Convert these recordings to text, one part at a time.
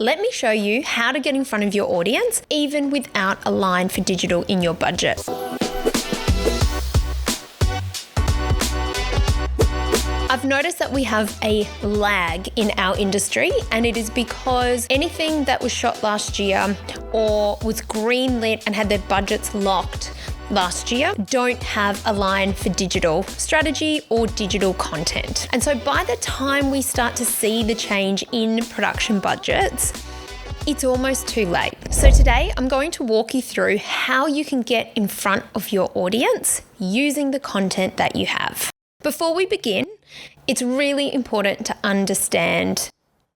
let me show you how to get in front of your audience even without a line for digital in your budget. I've noticed that we have a lag in our industry, and it is because anything that was shot last year or was greenlit and had their budgets locked last year don't have a line for digital strategy or digital content. And so by the time we start to see the change in production budgets, it's almost too late. So today I'm going to walk you through how you can get in front of your audience using the content that you have. Before we begin, it's really important to understand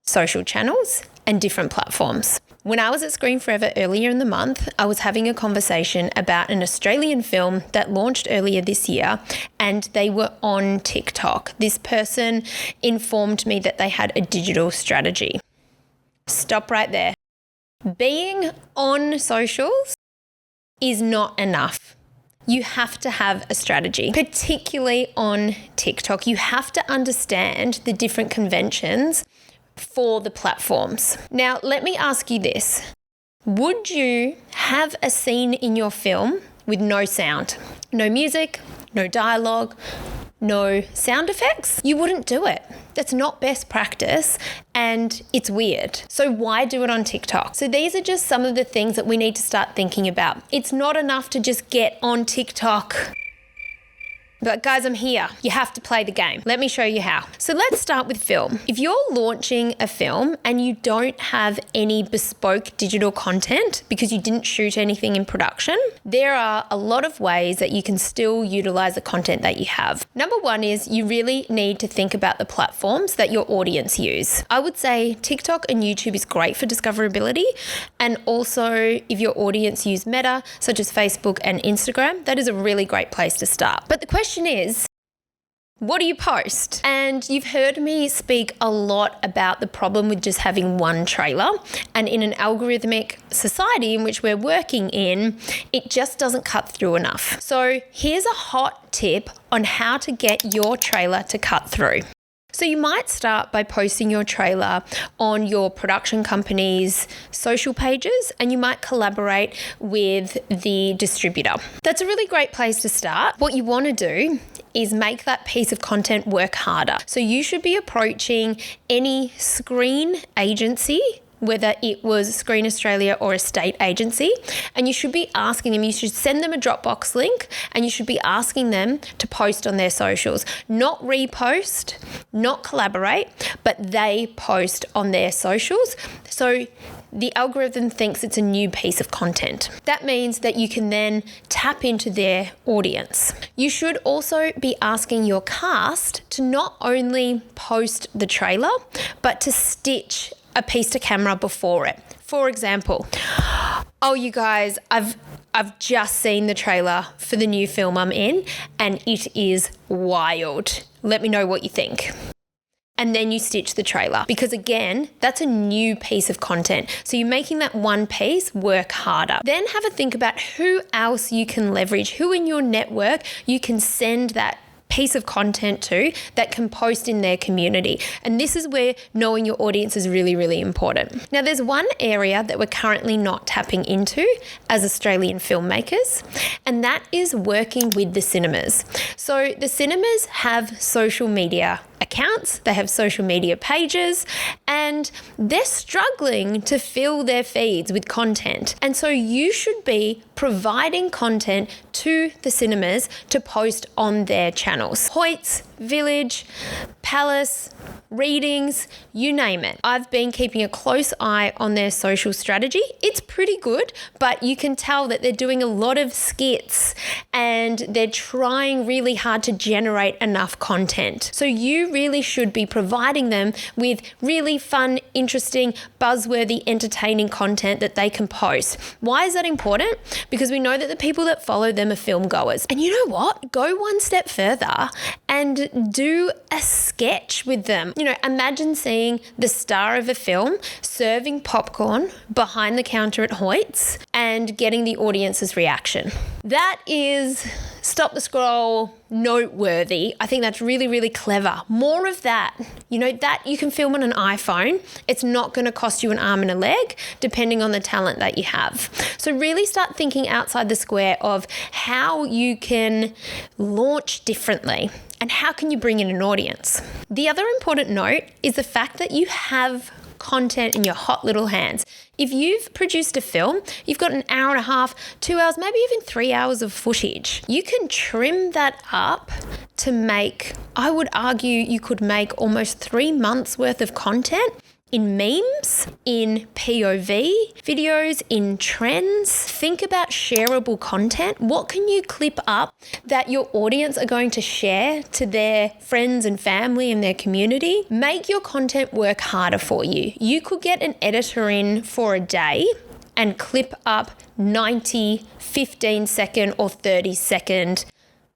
social channels and different platforms. When I was at Screen Forever earlier in the month, I was having a conversation about an Australian film that launched earlier this year, and they were on TikTok. This person informed me that they had a digital strategy. Stop right there. Being on socials is not enough. You have to have a strategy, particularly on TikTok. You have to understand the different conventions for the platforms. Now, let me ask you this. Would you have a scene in your film with no sound, no music, no dialogue, no sound effects? You wouldn't do it. That's not best practice, and it's weird. So why do it on TikTok? So these are just some of the things that we need to start thinking about. It's not enough to just get on TikTok. But guys, I'm here. You have to play the game. Let me show you how. So let's start with film. If you're launching a film and you don't have any bespoke digital content because you didn't shoot anything in production, there are a lot of ways that you can still utilize the content that you have. Number one is you really need to think about the platforms that your audience use. I would say TikTok and YouTube is great for discoverability. And also if your audience use Meta, such as Facebook and Instagram, that is a really great place to start. But the question is, what do you post? And you've heard me speak a lot about the problem with just having one trailer. And in an algorithmic society in which we're working in, it just doesn't cut through enough. So here's a hot tip on how to get your trailer to cut through. So you might start by posting your trailer on your production company's social pages, and you might collaborate with the distributor. That's a really great place to start. What you want to do is make that piece of content work harder. So you should be approaching any screen agency, whether it was Screen Australia or a state agency, and you should be asking them, you should send them a Dropbox link, and you should be asking them to post on their socials. Not repost, not collaborate, but they post on their socials. So the algorithm thinks it's a new piece of content. That means that you can then tap into their audience. You should also be asking your cast to not only post the trailer, but to stitch a piece to camera before it. For example, oh, you guys, I've just seen the trailer for the new film I'm in, and it is wild. Let me know what you think. And then you stitch the trailer, because again, that's a new piece of content. So you're making that one piece work harder. Then have a think about who else you can leverage, who in your network you can send that piece of content to that can post in their community. And this is where knowing your audience is really, really important. Now, there's one area that we're currently not tapping into as Australian filmmakers, and that is working with the cinemas. So the cinemas have social media accounts, they have social media pages, and they're struggling to fill their feeds with content. And so you should be providing content to the cinemas to post on their channels. Hoyts, Village, Palace, readings, you name it. I've been keeping a close eye on their social strategy. It's pretty good, but you can tell that they're doing a lot of skits and they're trying really hard to generate enough content. So you really should be providing them with really fun, interesting, buzzworthy, entertaining content that they can post. Why is that important? Because we know that the people that follow them are film goers. And you know what? Go one step further and do a sketch with them. You know, imagine seeing the star of a film serving popcorn behind the counter at Hoyts and getting the audience's reaction. That is stop the scroll, noteworthy. I think that's really, really clever. More of that. That you can film on an iPhone. It's not going to cost you an arm and a leg, depending on the talent that you have. So really start thinking outside the square of how you can launch differently and how can you bring in an audience. The other important note is the fact that you have content in your hot little hands. If you've produced a film, you've got an hour and a half, 2 hours, maybe even 3 hours of footage. You can trim that up to make, I would argue you could make almost 3 months worth of content in memes, in POV videos, in trends. Think about shareable content. What can you clip up that your audience are going to share to their friends and family and their community? Make your content work harder for you. You could get an editor in for a day and clip up 90, 15-second or 30-second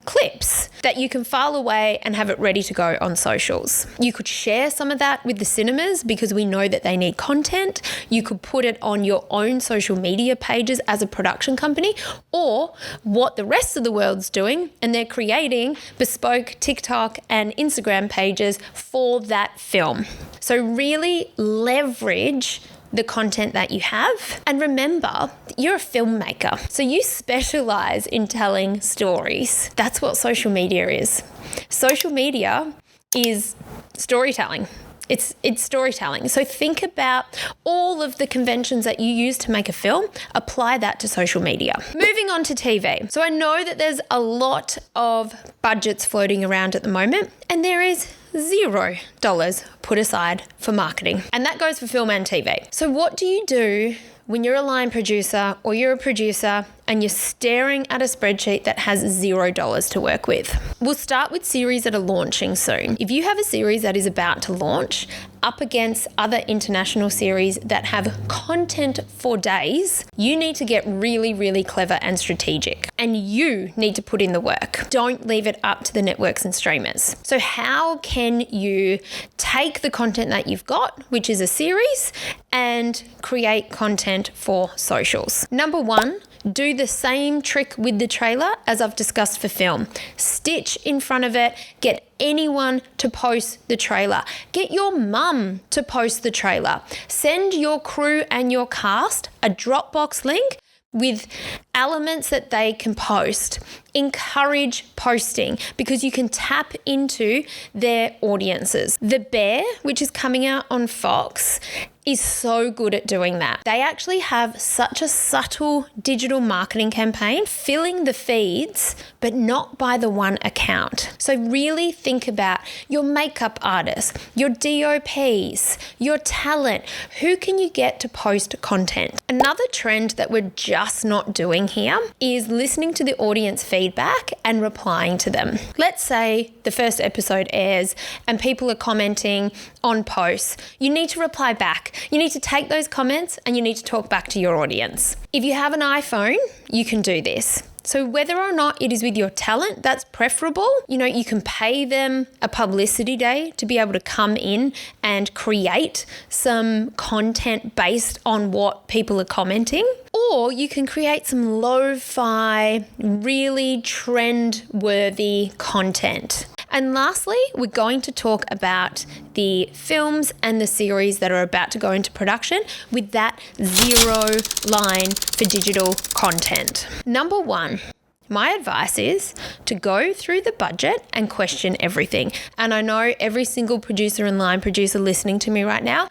clips that you can file away and have it ready to go on socials. You could share some of that with the cinemas because we know that they need content. You could put it on your own social media pages as a production company, or what the rest of the world's doing, and they're creating bespoke TikTok and Instagram pages for that film. So really leverage the content that you have. And remember, you're a filmmaker, so you specialize in telling stories. That's what social media is. Social media is storytelling. It's storytelling. So think about all of the conventions that you use to make a film, apply that to social media. Moving on to TV. So I know that there's a lot of budgets floating around at the moment, and there is $0 put aside for marketing. And that goes for film and TV. So what do you do when you're a line producer or you're a producer and you're staring at a spreadsheet that has $0 to work with? We'll start with series that are launching soon. If you have a series that is about to launch up against other international series that have content for days, you need to get really, really clever and strategic. And you need to put in the work. Don't leave it up to the networks and streamers. So how can you take the content that you've got, which is a series, and create content for socials? Number one, do the same trick with the trailer as I've discussed for film. Stitch in front of it, get anyone to post the trailer. Get your mum to post the trailer. Send your crew and your cast a Dropbox link with elements that they can post. Encourage posting because you can tap into their audiences. The Bear, which is coming out on Fox, is so good at doing that. They actually have such a subtle digital marketing campaign filling the feeds, but not by the one account. So really think about your makeup artists, your DOPs, your talent. Who can you get to post content? Another trend that we're just not doing here is listening to the audience feedback and replying to them. Let's say the first episode airs and people are commenting on posts. You need to reply back. You need to take those comments and you need to talk back to your audience. If you have an iPhone, you can do this. So whether or not it is with your talent, that's preferable. You can pay them a publicity day to be able to come in and create some content based on what people are commenting. Or you can create some lo-fi, really trend-worthy content. And lastly, we're going to talk about the films and the series that are about to go into production with that zero line for digital content. Number one, my advice is to go through the budget and question everything. And I know every single producer and line producer listening to me right now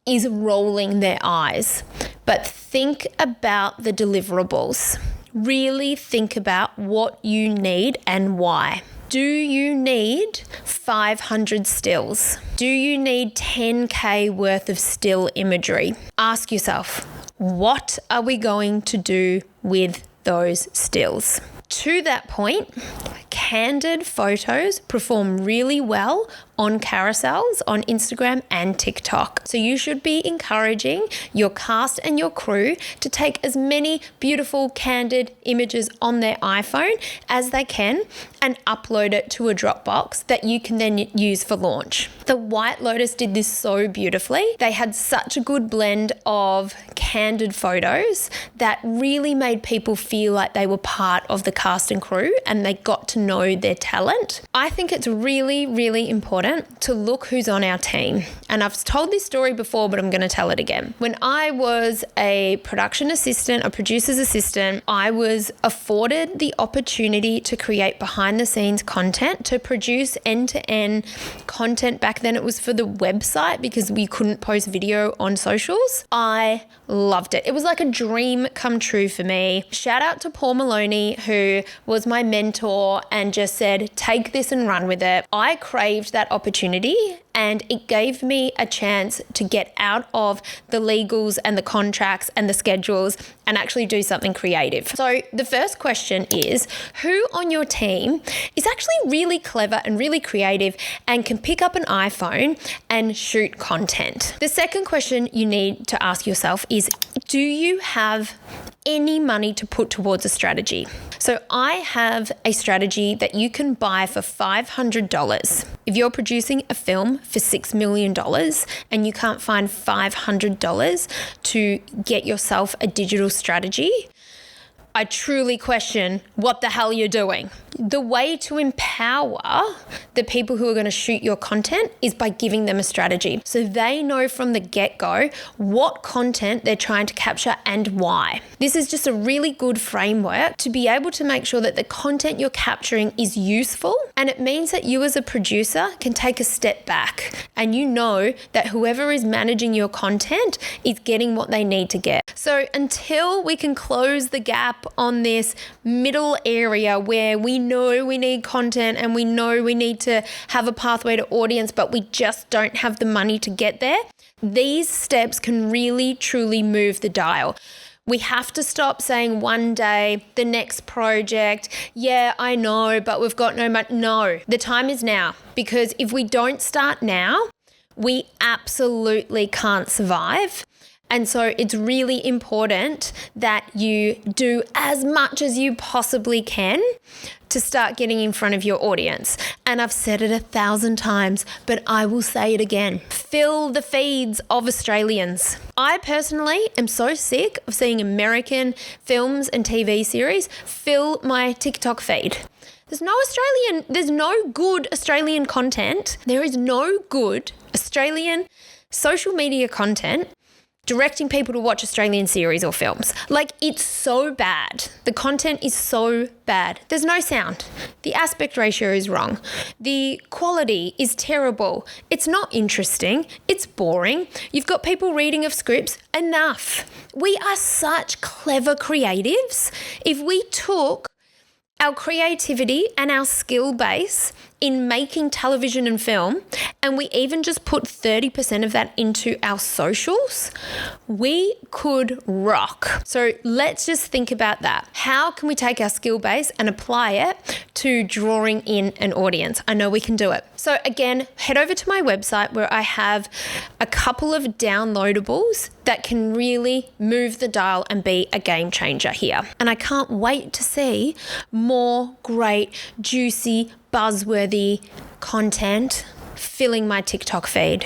is rolling their eyes, but think about the deliverables. Really think about what you need and why. Do you need 500 stills? Do you need 10K worth of still imagery? Ask yourself, what are we going to do with those stills? To that point, candid photos perform really well on carousels on Instagram and TikTok. So you should be encouraging your cast and your crew to take as many beautiful candid images on their iPhone as they can and upload it to a Dropbox that you can then use for launch. The White Lotus did this so beautifully. They had such a good blend of candid photos that really made people feel like they were part of the cast and crew and they got to know their talent. I think it's really, really important to look who's on our team. And I've told this story before, but I'm going to tell it again. When I was a production assistant, a producer's assistant, I was afforded the opportunity to create behind the scenes content, to produce end-to-end content. Back then it was for the website because we couldn't post video on socials. I loved it. It was like a dream come true for me. Shout out to Paul Maloney, who was my mentor and just said, take this and run with it. I craved that opportunity and it gave me a chance to get out of the legals and the contracts and the schedules and actually do something creative. So the first question is, who on your team is actually really clever and really creative and can pick up an iPhone and shoot content? The second question you need to ask yourself is, do you have any money to put towards a strategy? So I have a strategy that you can buy for $500. If you're producing a film for $6 million and you can't find $500 to get yourself a digital strategy, I truly question what the hell you're doing. The way to empower the people who are going to shoot your content is by giving them a strategy. So they know from the get-go what content they're trying to capture and why. This is just a really good framework to be able to make sure that the content you're capturing is useful. And it means that you as a producer can take a step back and you know that whoever is managing your content is getting what they need to get. So until we can close the gap on this middle area where we know we need content and we know we need to have a pathway to audience, but we just don't have the money to get there, these steps can really, truly move the dial. We have to stop saying one day, the next project, yeah, I know, but we've got no money. No, the time is now, because if we don't start now, we absolutely can't survive. And so it's really important that you do as much as you possibly can to start getting in front of your audience. And I've said it 1,000 times, but I will say it again. Fill the feeds of Australians. I personally am so sick of seeing American films and TV series fill my TikTok feed. There's no good Australian content. There is no good Australian social media content directing people to watch Australian series or films. Like, it's so bad. The content is so bad. There's no sound. The aspect ratio is wrong. The quality is terrible. It's not interesting. It's boring. You've got people reading of scripts. Enough. We are such clever creatives. If we took our creativity and our skill base in making television and film, and we even just put 30% of that into our socials, we could rock. So let's just think about that. How can we take our skill base and apply it to drawing in an audience? I know we can do it. So again, head over to my website where I have a couple of downloadables that can really move the dial and be a game changer here. And I can't wait to see more great, juicy, buzzworthy content filling my TikTok feed.